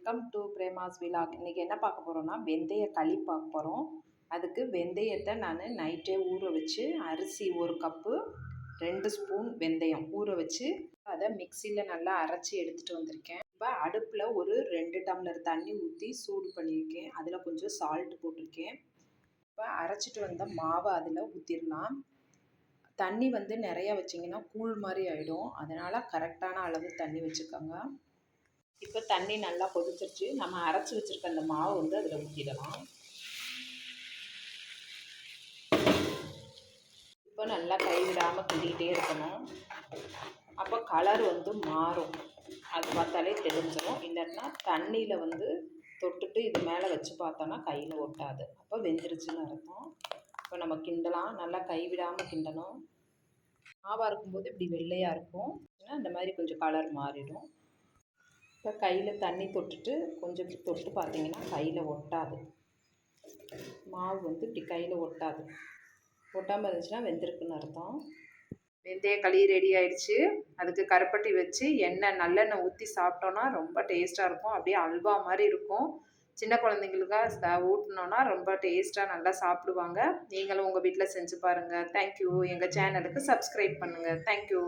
Welcome to Prema's vlog. இன்றைக்கி என்ன பார்க்க போகிறோன்னா வெந்தய களி பார்க்க போகிறோம். அதுக்கு வெந்தயத்தை நான் நைட்டே ஊற வச்சு அரிசி 1 கப்பு 2 ஸ்பூன் வெந்தயம் ஊற வச்சு அதை மிக்சியில் நல்லா அரைச்சி எடுத்துகிட்டு வந்திருக்கேன். இப்போ அடுப்பில் ஒரு 2 டம்ளர் தண்ணி ஊற்றி சூடு பண்ணியிருக்கேன். அதில் கொஞ்சம் சால்ட் போட்டிருக்கேன். இப்போ அரைச்சிட்டு வந்த மாவை அதில் ஊற்றிடலாம். தண்ணி நிறையா வச்சிங்கன்னா கூழ் மாதிரி ஆகிடும். அதனால் கரெக்டான அளவு தண்ணி வச்சுக்கோங்க. இப்போ தண்ணி நல்லா கொதிச்சிருச்சு. நம்ம அரைச்சி வச்சுருக்க அந்த மாவு அதில் ஊற்றிடலாம். இப்போ நல்லா கைவிடாமல் கிண்டிகிட்டே இருக்கணும். அப்போ கலர் மாறும். அது பார்த்தாலே தெரிஞ்சிடும். இல்லைன்னா தண்ணியில் தொட்டுட்டு இது மேலே வச்சு பார்த்தோன்னா கையில் ஒட்டாது. அப்போ வெந்துருச்சுன்னு அர்த்தம். இப்போ நம்ம கிண்டலாம். நல்லா கைவிடாமல் கிண்டணும். மாவாக இருக்கும்போது இப்படி வெள்ளையாக இருக்கும். இந்த மாதிரி கொஞ்சம் கலர் மாறிடும். இப்போ கையில் தண்ணி தொட்டுட்டு கொஞ்சம் தொட்டு பார்த்தீங்கன்னா கையில் ஒட்டாது. மாவு இப்படி கையில் ஒட்டாது. ஒட்டாமல் இருந்துச்சுன்னா வெந்திருக்குன்னு அர்த்தம். வெந்தய களி ரெடி ஆயிடுச்சு. அதுக்கு கருப்பட்டி வச்சு நல்லெண்ணெய் ஊற்றி சாப்பிட்டோன்னா ரொம்ப டேஸ்ட்டாக இருக்கும். அப்படியே அல்வா மாதிரி இருக்கும். சின்ன குழந்தைங்களுக்காக ஊட்டினோன்னா ரொம்ப டேஸ்ட்டாக நல்லா சாப்பிடுவாங்க. நீங்களும் உங்கள் வீட்டில் செஞ்சு பாருங்கள். தேங்க்யூ. எங்கள் சேனலுக்கு சப்ஸ்கிரைப் பண்ணுங்கள். தேங்க்யூ.